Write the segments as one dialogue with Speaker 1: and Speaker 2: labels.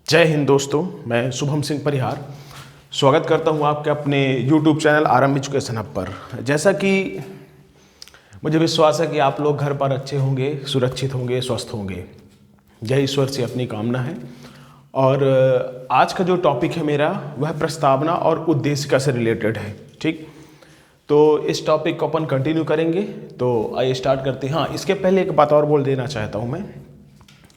Speaker 1: जय हिंद दोस्तों, मैं शुभम सिंह परिहार स्वागत करता हूं आपके अपने YouTube channel RM education hub पर। जैसा कि मुझे विश्वास है कि आप लोग घर पर अच्छे होंगे, सुरक्षित होंगे, स्वस्थ होंगे, यह ईश्वर से अपनी कामना है। और आज का जो टॉपिक है मेरा वह प्रस्तावना और उद्देशिका से रिलेटेड है। ठीक, तो इस टॉपिक को अपन कंटिन्यू करेंगे। तो आइए स्टार्ट करते हैं। हाँ, इसके पहले एक बात और बोल देना चाहता हूँ मैं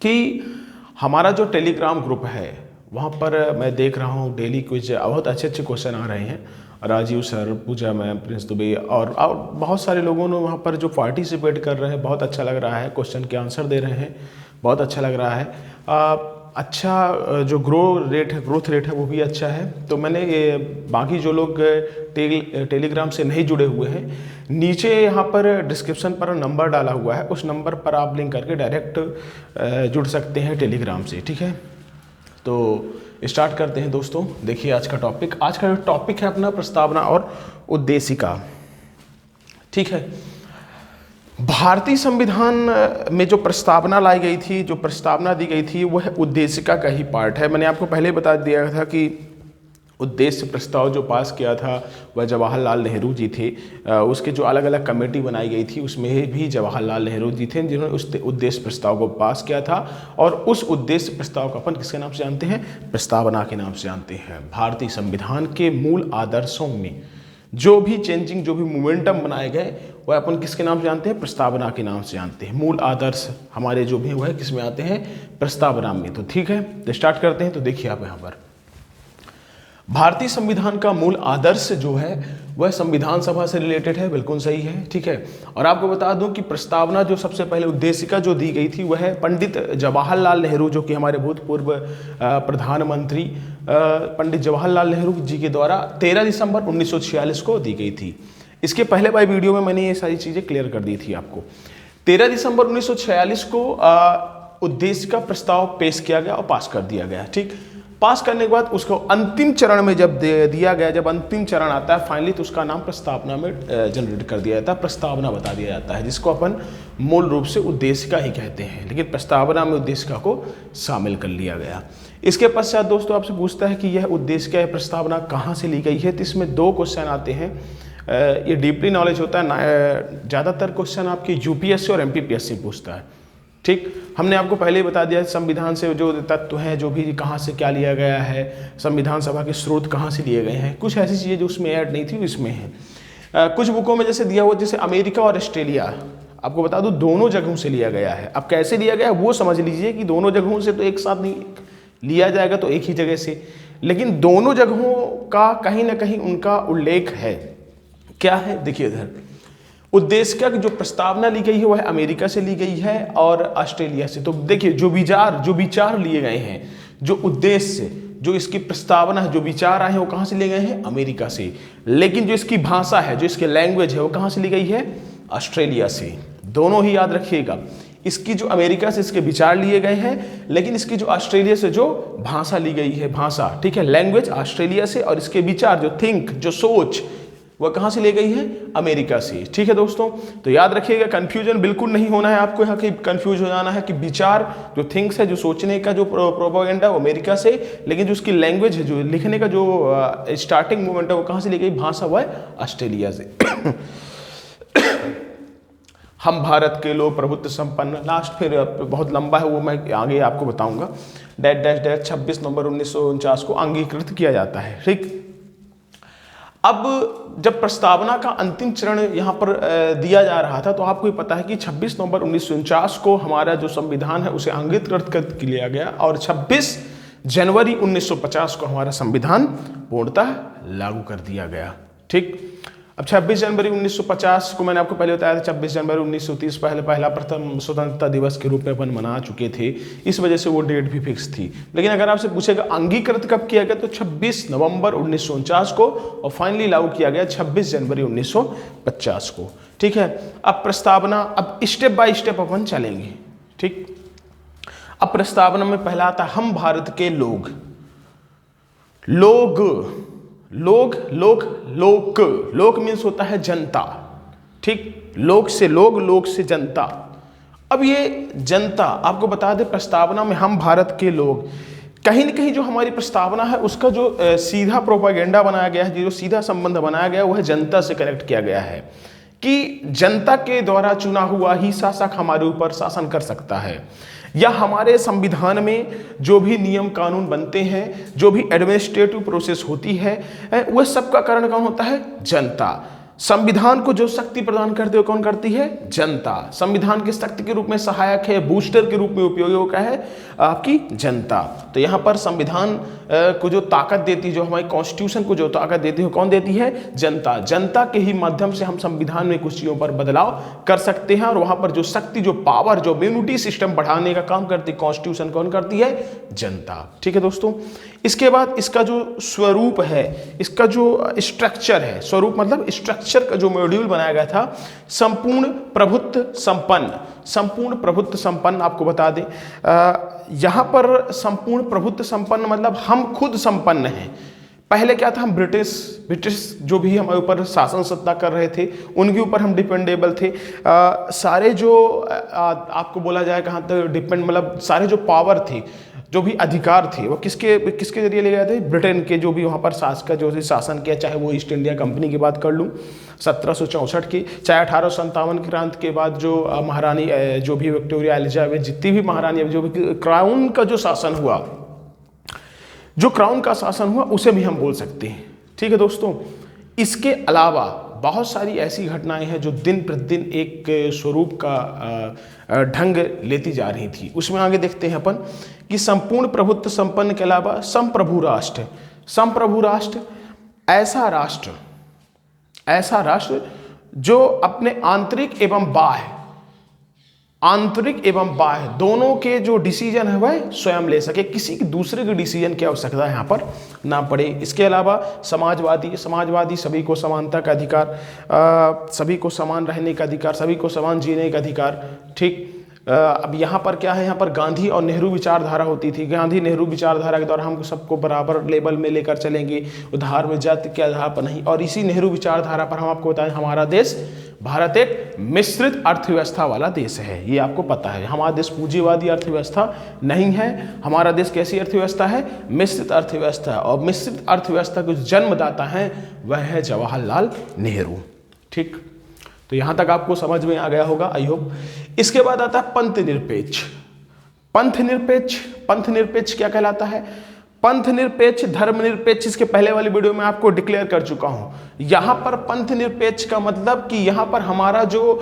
Speaker 1: कि हमारा जो टेलीग्राम ग्रुप है वहाँ पर मैं देख रहा हूँ डेली कुछ बहुत अच्छे अच्छे क्वेश्चन आ रहे हैं। राजीव सर, पूजा मैम, प्रिंस दुबे और बहुत सारे लोगों ने वहाँ पर जो पार्टिसिपेट कर रहे हैं, बहुत अच्छा लग रहा है। क्वेश्चन के आंसर दे रहे हैं, बहुत अच्छा लग रहा है। अच्छा जो ग्रोथ रेट है वो भी अच्छा है। तो मैंने ये बाकी जो लोग टेलीग्राम से नहीं जुड़े हुए हैं, नीचे यहाँ पर डिस्क्रिप्शन पर नंबर डाला हुआ है, उस नंबर पर आप लिंक करके डायरेक्ट जुड़ सकते हैं टेलीग्राम से। ठीक है, तो स्टार्ट करते हैं दोस्तों। देखिए आज का जो टॉपिक है अपना प्रस्तावना और उद्देशिका। ठीक है, भारतीय संविधान में जो प्रस्तावना लाई गई थी, जो प्रस्तावना दी गई थी, वह उद्देशिका का ही पार्ट है। मैंने आपको पहले बता दिया था कि उद्देश्य प्रस्ताव जो पास किया था वह जवाहरलाल नेहरू जी थे। उसके जो अलग अलग कमेटी बनाई गई थी उसमें भी जवाहरलाल नेहरू जी थे जिन्होंने उस उद्देश्य प्रस्ताव को पास किया था। और उस उद्देश्य प्रस्ताव को अपन किसके नाम से जानते हैं? प्रस्तावना के नाम से जानते हैं। भारतीय संविधान के मूल आदर्शों में जो भी चेंजिंग, जो भी मोमेंटम बनाए गए, वह अपन किसके नाम से जानते हैं? प्रस्तावना के नाम से जानते हैं। मूल आदर्श हमारे जो भी वह किस में आते हैं? प्रस्तावना में। तो ठीक है, तो स्टार्ट करते हैं। तो देखिए आप यहाँ पर भारतीय संविधान का मूल आदर्श जो है वह संविधान सभा से रिलेटेड है। बिल्कुल सही है। ठीक है, और आपको बता दूं कि प्रस्तावना जो सबसे पहले उद्देशिका जो दी गई थी वह पंडित जवाहरलाल नेहरू, जो कि हमारे भूतपूर्व प्रधानमंत्री पंडित जवाहरलाल नेहरू जी के द्वारा 13 दिसंबर 1946 को दी गई थी। इसके पहले वाली वीडियो में मैंने ये सारी चीज़ें क्लियर कर दी थी आपको। 13 दिसंबर 1946 को उद्देशिका प्रस्ताव पेश किया गया और पास कर दिया गया। ठीक, पास करने के बाद उसको अंतिम चरण में जब दिया गया, जब अंतिम चरण आता है फाइनली, तो उसका नाम प्रस्तावना में जनरेट कर दिया जाता है, प्रस्तावना बता दिया जाता है, जिसको अपन मूल रूप से उद्देशिका ही कहते हैं। लेकिन प्रस्तावना में उद्देशिका को शामिल कर लिया गया। इसके पश्चात दोस्तों आपसे पूछता है कि यह उद्देशिका या प्रस्तावना कहाँ से ली गई है। तो इसमें 2 क्वेश्चन आते हैं। ये डीपली नॉलेज होता है। ज़्यादातर क्वेश्चन आपकी यूपीएससी और एमपीपीएससी पूछता है। ठीक, हमने आपको पहले ही बता दिया संविधान से जो तत्व हैं, जो भी कहाँ से क्या लिया गया है, संविधान सभा के स्रोत कहाँ से लिए गए हैं। कुछ ऐसी चीज़ें जो उसमें ऐड नहीं थी इसमें है। कुछ बुकों में जैसे दिया हुआ, जैसे अमेरिका और ऑस्ट्रेलिया, आपको बता दूं दोनों जगहों से लिया गया है। अब कैसे लिया गया है वो समझ लीजिए कि दोनों जगहों से तो एक साथ नहीं लिया जाएगा, तो एक ही जगह से, लेकिन दोनों जगहों का कहीं ना कहीं उनका उल्लेख है। क्या है? देखिए इधर उद्देशिका की जो प्रस्तावना ली गई है वह अमेरिका से ली गई है और ऑस्ट्रेलिया से। तो देखिए जो विचार लिए गए हैं, जो उद्देश्य, जो इसकी प्रस्तावना है, जो विचार आए हैं, वो कहाँ से लिए गए हैं? अमेरिका से। लेकिन जो इसकी भाषा है, जो इसकी लैंग्वेज है, वो कहाँ से ली गई है? ऑस्ट्रेलिया से। दोनों ही याद रखिएगा, इसकी जो अमेरिका से इसके विचार लिए गए हैं, लेकिन इसकी जो ऑस्ट्रेलिया से जो भाषा ली गई है, भाषा, ठीक है, लैंग्वेज ऑस्ट्रेलिया से, और इसके विचार, जो थिंक, जो सोच, वह कहाँ से ले गई है? अमेरिका से। ठीक है दोस्तों, तो याद रखिएगा, कंफ्यूजन बिल्कुल नहीं होना है आपको यहाँ, कि कंफ्यूज हो जाना है कि विचार, जो थिंक्स है, जो सोचने का जो प्रोपेगेंडा, वो अमेरिका से, लेकिन जो उसकी लैंग्वेज है, जो लिखने का जो स्टार्टिंग मूवमेंट है, वो कहाँ से ली गई? भाषा वह ऑस्ट्रेलिया से। हम भारत के लोग प्रभुत्व संपन्न, लास्ट फिर बहुत लंबा है वो मैं आगे आपको बताऊंगा। डैश डैश डैश 26 नवंबर 1949 को अंगीकृत किया जाता है। ठीक, अब जब प्रस्तावना का अंतिम चरण यहाँ पर दिया जा रहा था, तो आपको पता है कि 26 नवंबर 1949 को हमारा जो संविधान है उसे अंगीकृत कर लिया गया, और 26 जनवरी 1950 को हमारा संविधान पूर्णतः लागू कर दिया गया। ठीक, अब 26 जनवरी 1950 को मैंने आपको पहले बताया था, 26 जनवरी 1930 पहला प्रथम स्वतंत्रता दिवस के रूप में अपन मना चुके थे, इस वजह से वो डेट भी फिक्स थी। लेकिन अगर आपसे पूछेगा अंगीकृत कब किया गया, तो 26 नवंबर 1949 को, और फाइनली लागू किया गया 26 जनवरी 1950 को। ठीक है, अब प्रस्तावना, अब स्टेप बाय स्टेप अपन चलेंगे। ठीक, अब प्रस्तावना में पहला आता है हम भारत के लोग। लोक मीन्स होता है जनता। ठीक, लोक से लोग, लोक से जनता। अब ये जनता, आपको बता दें प्रस्तावना में हम भारत के लोग, कहीं न कहीं जो हमारी प्रस्तावना है उसका जो सीधा प्रोपागेंडा बनाया गया है, जो सीधा संबंध बनाया गया है, वह जनता से कनेक्ट किया गया है कि जनता के द्वारा चुना हुआ ही शासक हमारे ऊपर शासन कर सकता है, या हमारे संविधान में जो भी नियम कानून बनते हैं, जो भी एडमिनिस्ट्रेटिव प्रोसेस होती है, वह सबका कारण कौन होता है? जनता। संविधान को जो शक्ति प्रदान करते हो कौन करती है? जनता। संविधान के शक्ति के रूप में सहायक है, बूस्टर के रूप में उपयोगी होता है आपकी जनता। तो यहाँ पर संविधान को जो ताकत देती है, जो हमारी कॉन्स्टिट्यूशन को जो ताकत देती है, कौन देती है? जनता। जनता के ही माध्यम से हम संविधान में कुछ चीज़ों पर बदलाव कर सकते हैं, और वहाँ पर जो शक्ति, जो पावर, जो इम्यूनिटी सिस्टम बढ़ाने का काम करती है कॉन्स्टिट्यूशन, कौन करती है? जनता। ठीक है दोस्तों। इसके बाद इसका जो स्वरूप है, इसका जो स्ट्रक्चर है, स्वरूप मतलब स्ट्रक्चर का जो मॉड्यूल बनाया गया था, संपूर्ण प्रभुत्व संपन्न। संपूर्ण प्रभुत्व संपन्न आपको बता दें, यहाँ पर संपूर्ण प्रभुत्व संपन्न मतलब हम खुद संपन्न हैं। पहले क्या था? हम ब्रिटिश जो भी हमारे ऊपर शासन सत्ता कर रहे थे, उनके ऊपर हम डिपेंडेबल थे। सारे जो आपको बोला जाए कहाँ तक डिपेंड, मतलब सारे जो पावर थी, जो भी अधिकार थे, वो किसके जरिए ले गए थे? ब्रिटेन के जो भी वहाँ पर शासक जो शासन किया, चाहे वो ईस्ट इंडिया कंपनी की बात कर लूँ 1764 की, चाहे 1857 की क्रांति के बाद जो महारानी जो भी विक्टोरिया एलिजाबेथ, जितनी भी महारानी, जो भी क्राउन का जो शासन हुआ, जो क्राउन का शासन हुआ, उसे भी हम बोल सकते हैं। ठीक है दोस्तों। इसके अलावा बहुत सारी ऐसी घटनाएं हैं जो दिन प्रतिदिन एक स्वरूप का ढंग लेती जा रही थी। उसमें आगे देखते हैं अपन कि संपूर्ण प्रभुत्व संपन्न के अलावा संप्रभु राष्ट्र। संप्रभु राष्ट्र ऐसा राष्ट्र जो अपने आंतरिक एवं बाह्य दोनों के जो डिसीजन है वह स्वयं ले सके, किसी दूसरे के डिसीजन की आवश्यकता यहाँ पर ना पड़े। इसके अलावा समाजवादी सभी को समानता का अधिकार, सभी को समान रहने का अधिकार, सभी को समान जीने का अधिकार। ठीक। अब यहाँ पर क्या है? यहाँ पर गांधी और नेहरू विचारधारा होती थी। गांधी नेहरू विचारधारा के द्वारा हम सबको बराबर लेवल में लेकर चलेंगे, उधार में जाति के आधार पर नहीं। और इसी नेहरू विचारधारा पर हम आपको बताएं, हमारा देश भारत एक मिश्रित अर्थव्यवस्था वाला देश है। ये आपको पता है, हमारा देश पूंजीवादी अर्थव्यवस्था नहीं है। हमारा देश कैसी अर्थव्यवस्था है? मिश्रित अर्थव्यवस्था। और मिश्रित अर्थव्यवस्था को जन्मदाता है वह है जवाहरलाल नेहरू। ठीक। तो यहां तक आपको समझ में आ गया होगा, आई होप। इसके बाद आता है पंथ निरपेक्ष। पंथ निरपेक्ष क्या कहलाता है? पंथ निरपेक्ष, धर्मनिरपेक्ष, इसके पहले वाली वीडियो में आपको डिक्लेयर कर चुका हूं। यहां पर पंथ निरपेक्ष का मतलब कि यहां पर हमारा जो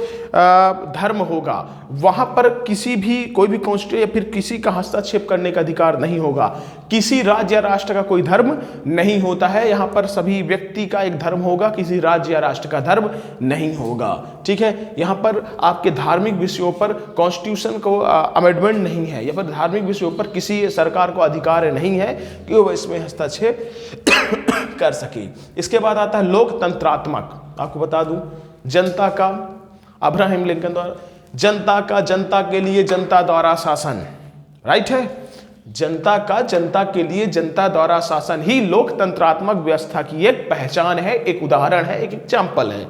Speaker 1: धर्म होगा, वहां पर किसी भी कोई भी कॉन्स्टिट्यूशन या फिर किसी का हस्तक्षेप करने का अधिकार नहीं होगा। किसी राज्य या राष्ट्र का कोई धर्म नहीं होता है। यहां पर सभी व्यक्ति का एक धर्म होगा, किसी राज्य या राष्ट्र का धर्म नहीं होगा। ठीक है। यहां पर आपके धार्मिक विषयों पर कॉन्स्टिट्यूशन को अमेंडमेंट नहीं है, या फिर धार्मिक विषयों पर किसी सरकार को अधिकार नहीं है कि वह इसमें हस्तक्षेप कर सके। इसके बाद आता है लोकतंत्रात्मक। आपको बता दूं, जनता का, अब्राहम लिंकन द्वारा, जनता का जनता के लिए जनता द्वारा शासन, राइट है। जनता का जनता के लिए जनता द्वारा शासन ही लोकतंत्रात्मक व्यवस्था की एक पहचान है, एक उदाहरण है, एक एग्जाम्पल है।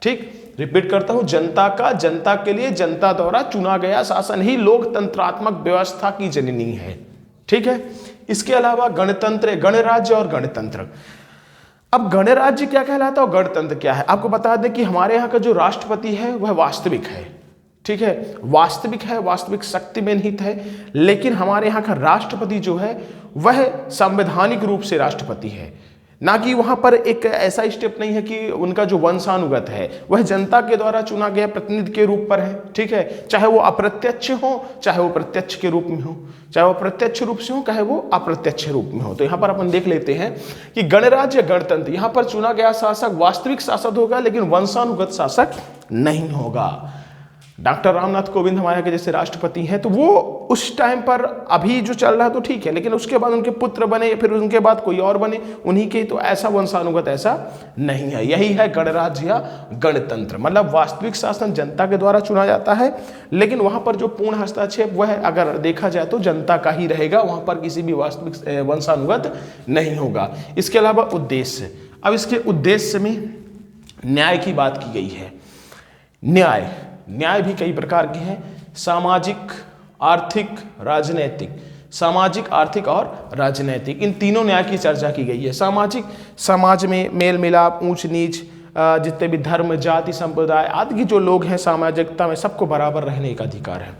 Speaker 1: ठीक। रिपीट करता हूं, जनता का जनता के लिए जनता द्वारा चुना गया शासन ही लोकतंत्रात्मक व्यवस्था की जननी है। ठीक है। इसके अलावा गणतंत्र, गणराज्य और गणतंत्र। अब गणराज्य क्या कहलाता है और गणतंत्र क्या है? आपको बता दें कि हमारे यहाँ का जो राष्ट्रपति है वह वास्तविक है। ठीक है, वास्तविक है, वास्तविक शक्ति में निहित है। लेकिन हमारे यहाँ का राष्ट्रपति जो है वह संवैधानिक रूप से राष्ट्रपति है, ना कि वहाँ पर एक ऐसा स्टेप नहीं है कि उनका जो वंशानुगत है वह जनता के द्वारा चुना गया प्रतिनिधि के रूप पर है। ठीक है। चाहे वो अप्रत्यक्ष हो, चाहे वो प्रत्यक्ष के रूप में हो, चाहे वो प्रत्यक्ष रूप से हो, चाहे वो अप्रत्यक्ष रूप में हो। तो यहाँ पर अपन देख लेते हैं कि गणराज्य गणतंत्र, यहाँ पर चुना गया शासक वास्तविक शासक होगा, लेकिन वंशानुगत शासक नहीं होगा। डॉक्टर रामनाथ कोविंद हमारे के जैसे राष्ट्रपति हैं, तो वो उस टाइम पर अभी जो चल रहा है तो ठीक है, लेकिन उसके बाद उनके पुत्र बने, फिर उनके बाद कोई और बने, उन्हीं के, तो ऐसा वंशानुगत ऐसा नहीं है। यही है गणराज्य या गणतंत्र, मतलब वास्तविक शासन जनता के द्वारा चुना जाता है, लेकिन वहां पर जो पूर्ण हस्तक्षेप वह अगर देखा जाए तो जनता का ही रहेगा, वहां पर किसी भी वास्तविक वंशानुगत नहीं होगा। इसके अलावा उद्देश्य, अब इसके उद्देश्य में न्याय की बात की गई है। न्याय भी कई प्रकार के हैं, सामाजिक, आर्थिक, राजनैतिक। सामाजिक, आर्थिक और राजनैतिक, इन तीनों न्याय की चर्चा की गई है। सामाजिक, समाज में मेल मिलाप, ऊंच नीच, जितने भी धर्म, जाति, संप्रदाय आदि के जो लोग हैं, सामाजिकता में सबको बराबर रहने का अधिकार है।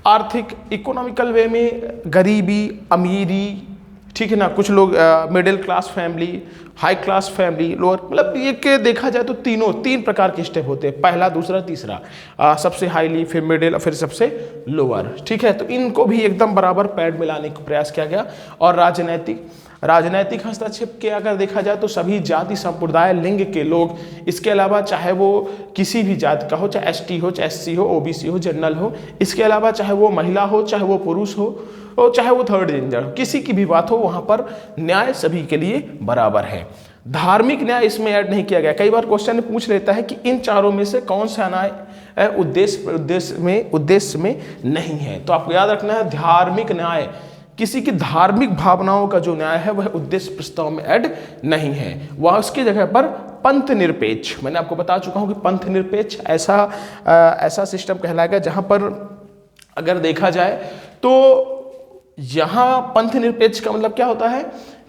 Speaker 1: आर्थिक, इकोनॉमिकल वे में गरीबी, अमीरी, ठीक है ना, कुछ लोग middle class family, high class family, lower, मतलब ये के देखा जाए तो तीन प्रकार के स्टेप होते हैं, पहला, दूसरा, तीसरा, सबसे हाईली, फिर मिडिल, फिर सबसे लोअर, ठीक है। तो इनको भी एकदम बराबर पैड मिलाने का प्रयास किया गया। और राजनैतिक हस्तक्षेप के अगर देखा जाए तो सभी जाति, संप्रदाय, लिंग के लोग, इसके अलावा चाहे वो किसी भी जाति का हो, चाहे ST हो, चाहे SC हो, OBC हो, जनरल हो, इसके अलावा चाहे वो महिला हो, चाहे वो पुरुष हो, और चाहे वो थर्ड जेंडर हो, किसी की भी बात हो, वहां पर न्याय सभी के लिए बराबर है। धार्मिक न्याय इसमें ऐड नहीं किया गया। कई बार क्वेश्चन पूछ लेता है कि इन चारों में से कौन सा न्याय उद्देश्य में नहीं है, तो आपको याद रखना है धार्मिक न्याय, किसी की धार्मिक भावनाओं का जो न्याय है वह उद्देश्य प्रस्ताव में ऐड नहीं है। वह उसकी जगह पर पंथ निरपेक्ष, मैंने आपको बता चुका हूं कि पंथ निरपेक्ष ऐसा सिस्टम कहलाएगा जहां पर अगर देखा जाए तो यहां पंथ निरपेक्ष का मतलब क्या होता है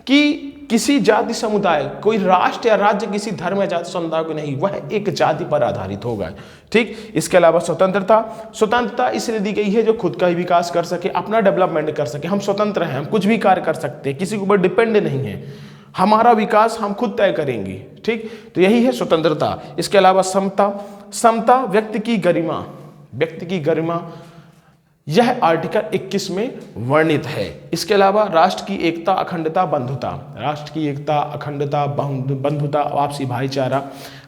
Speaker 1: कि किसी जाति समुदाय, कोई राष्ट्र या राज्य किसी धर्म या जाति समुदाय को नहीं, वह एक जाति पर आधारित होगा, ठीक। इसके अलावा स्वतंत्रता इसलिए दी गई है जो खुद का ही विकास कर सके, अपना डेवलपमेंट कर सके। हम स्वतंत्र हैं, हम कुछ भी कार्य कर सकते हैं, किसी के ऊपर डिपेंड नहीं है, हमारा विकास हम खुद तय करेंगे, ठीक। तो यही है स्वतंत्रता। इसके अलावा समता व्यक्ति की गरिमा, यह आर्टिकल 21 में वर्णित है। इसके अलावा राष्ट्र की एकता, अखंडता, बंधुता, आपसी भाईचारा,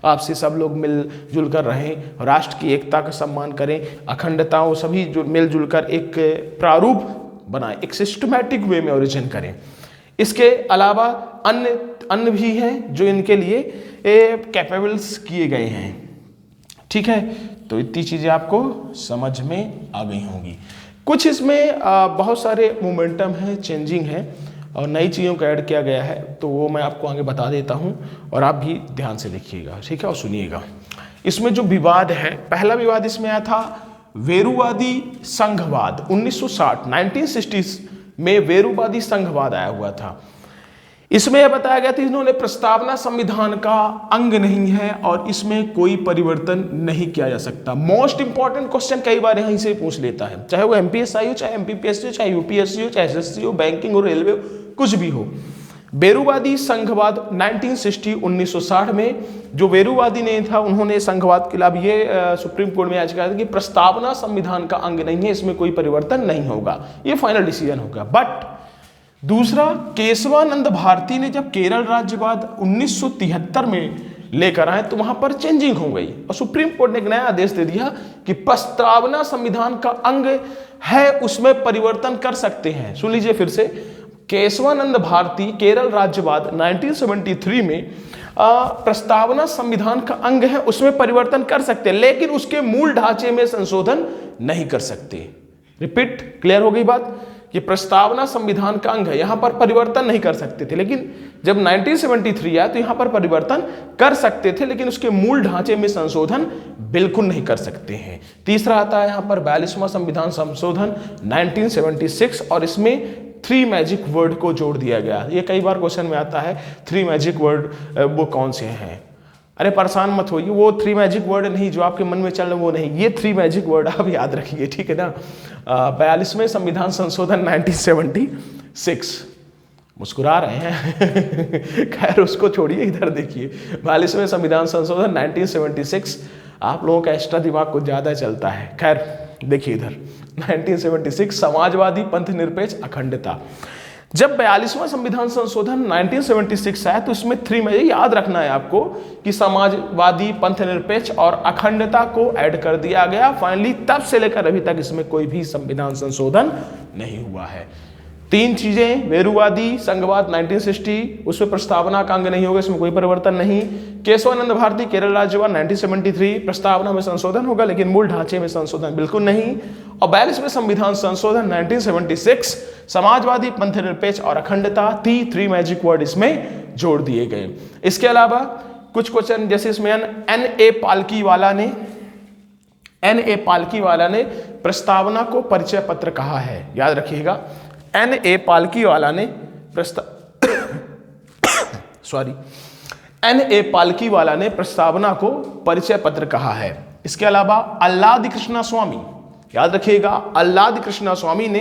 Speaker 1: आपसी सब लोग मिलजुल कर रहें, राष्ट्र की एकता का सम्मान करें, अखंडताओं सभी जो मिलजुल कर एक प्रारूप बनाएं, एक सिस्टमैटिक वे में ओरिजिन करें। इसके अलावा अन्य भी हैं जो इनके लिए कैपेबल्स किए गए हैं, ठीक है। तो इतनी चीज़ें आपको समझ में आ गई होंगी। कुछ इसमें बहुत सारे मोमेंटम हैं, चेंजिंग है और नई चीज़ों को ऐड किया गया है, तो वो मैं आपको आगे बता देता हूँ और आप भी ध्यान से देखिएगा, ठीक है, और सुनिएगा। इसमें जो विवाद है, पहला विवाद इसमें आया था वेरुवादी संघवाद। 1960 में वेरुवादी संघवाद आया हुआ था। इसमें यह बताया गया था इन्होंने प्रस्तावना संविधान का अंग नहीं है और इसमें कोई परिवर्तन नहीं किया जा सकता। मोस्ट इंपॉर्टेंट क्वेश्चन कई बार यहीं से पूछ लेता है, चाहे वो MPSI हो, चाहे MPPSC हो, चाहे UPSC हो, चाहे SSC हो, बैंकिंग हो, रेलवे हो, कुछ भी हो। वेरुवादी संघवाद 1960 में जो वेरुवादी ने था, उन्होंने संघवाद के खिलाफ ये सुप्रीम कोर्ट में याचिका की कि प्रस्तावना संविधान का अंग नहीं है, इसमें कोई परिवर्तन नहीं होगा, ये फाइनल डिसीजन होगा। बट दूसरा, केशवानंद भारती ने जब केरल राज्यवाद 1973 में लेकर आए तो वहां पर चेंजिंग हो गई और सुप्रीम कोर्ट ने एक नया आदेश दे दिया कि प्रस्तावना संविधान का अंग है, उसमें परिवर्तन कर सकते हैं। सुन लीजिए फिर से, केशवानंद भारती केरल राज्यवाद 1973 में प्रस्तावना संविधान का अंग है, उसमें परिवर्तन कर सकते हैं, लेकिन उसके मूल ढांचे में संशोधन नहीं कर सकते। रिपीट, क्लियर हो गई बात? ये प्रस्तावना संविधान का अंग है, यहां पर परिवर्तन नहीं कर सकते थे, लेकिन जब 1973 आया तो यहां पर परिवर्तन कर सकते थे, लेकिन उसके मूल ढांचे में संशोधन बिल्कुल नहीं कर सकते हैं। तीसरा आता है यहां पर 42वां संविधान संशोधन 1976 और इसमें 3 मैजिक वर्ड को जोड़ दिया गया। ये कई बार क्वेश्चन में आता है 3 मैजिक वर्ड वो कौन से हैं। अरे परेशान मत होइए, वो 3 मैजिक वर्ड नहीं जो आपके मन में चल रहे वो नहीं, ये 3 मैजिक वर्ड आप याद रखिए, ठीक है ना। 42वें संविधान संशोधन 1976, मुस्कुरा रहे हैं खैर उसको छोड़िए, इधर देखिए 42वें संविधान संशोधन 1976, आप लोगों का एक्स्ट्रा दिमाग कुछ ज्यादा चलता है। खैर देखिए इधर 1976, समाजवादी, पंथ निरपेक्ष, अखंडता। जब 42वां संविधान संशोधन 1976 आया तो इसमें 3 में याद रखना है आपको कि समाजवादी, पंथ निरपेक्ष और अखंडता को ऐड कर दिया गया। फाइनली तब से लेकर अभी तक इसमें कोई भी संविधान संशोधन नहीं हुआ है। 3 चीजें, वेरुवादी संघवाद 1960, उसमें प्रस्तावना का अंग नहीं होगा, इसमें कोई परिवर्तन नहीं। केशवानंद भारती केरल राज्यवाद 1973, प्रस्तावना में संशोधन होगा लेकिन मूल ढांचे में संशोधन बिल्कुल नहीं। और 42वें संविधान संशोधन 1976, समाजवादी, पंथ निरपेक्ष और अखंडता, 3 मैजिक वर्ड इसमें जोड़ दिए गए। इसके अलावा कुछ क्वेश्चन जैसे इसमें N.A. पालकी वाला ने प्रस्तावना को परिचय पत्र कहा है, याद रखिएगा। N.A. पालकीवाला ने N.A. पालकीवाला ने प्रस्तावना को परिचय पत्र कहा है। इसके अलावा अल्लादी कृष्णा स्वामी, याद रखिएगा, अल्लादी कृष्णा स्वामी ने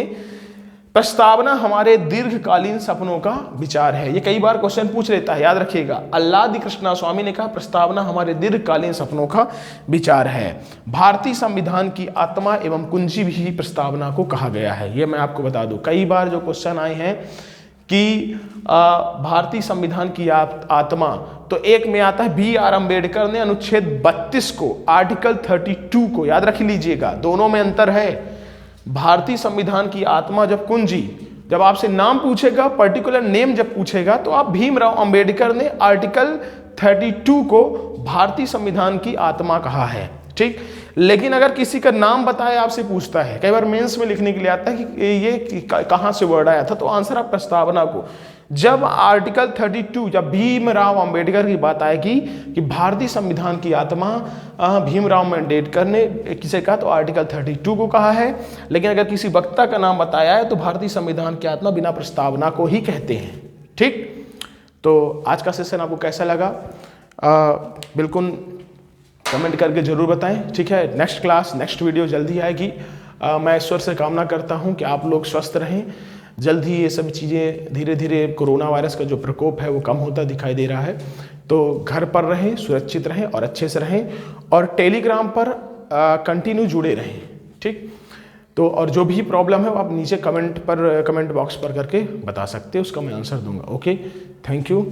Speaker 1: प्रस्तावना हमारे दीर्घकालीन सपनों का विचार है। ये कई बार क्वेश्चन पूछ लेता है, याद रखिएगा। अल्लादी कृष्णा स्वामी ने कहा प्रस्तावना हमारे दीर्घकालीन सपनों का विचार है। भारतीय संविधान की आत्मा एवं कुंजी भी प्रस्तावना को कहा गया है। ये मैं आपको बता दूं, कई बार जो क्वेश्चन आए हैं कि भारतीय संविधान की आत्मा, तो एक में आता है B.R. अम्बेडकर ने अनुच्छेद 32 को, आर्टिकल 32 को, याद रख लीजिएगा, दोनों में अंतर है। भारतीय संविधान की आत्मा जब कुंजी, जब आपसे नाम पूछेगा, पर्टिकुलर नेम जब पूछेगा, तो आप भीमराव अंबेडकर ने आर्टिकल 32 को भारतीय संविधान की आत्मा कहा है, ठीक। लेकिन अगर किसी का नाम बताए, आपसे पूछता है, कई बार मेंस में लिखने के लिए आता है कि ये कहां से वर्ड आया था, तो आंसर आप प्रस्तावना को। जब आर्टिकल 32, जब भीमराव अंबेडकर की बात आएगी कि भारतीय संविधान की आत्मा भीमराव अंबेडकर ने किसे कहा, तो आर्टिकल 32 को कहा है। लेकिन अगर किसी वक्ता का नाम बताया है तो भारतीय संविधान की आत्मा बिना प्रस्तावना को ही कहते हैं, ठीक। तो आज का सेशन आपको कैसा लगा, बिल्कुल कमेंट करके जरूर बताएं, ठीक है। नेक्स्ट क्लास, नेक्स्ट वीडियो जल्दी आएगी। मैं ईश्वर से कामना करता हूं कि आप लोग स्वस्थ रहें। जल्द ही ये सब चीज़ें धीरे धीरे, कोरोना वायरस का जो प्रकोप है वो कम होता दिखाई दे रहा है। तो घर पर रहें, सुरक्षित रहें और अच्छे से रहें, और टेलीग्राम पर कंटिन्यू जुड़े रहें, ठीक। तो और जो भी प्रॉब्लम है वो आप नीचे कमेंट बॉक्स पर करके बता सकते हैं, उसका मैं आंसर दूंगा। Okay, thank you.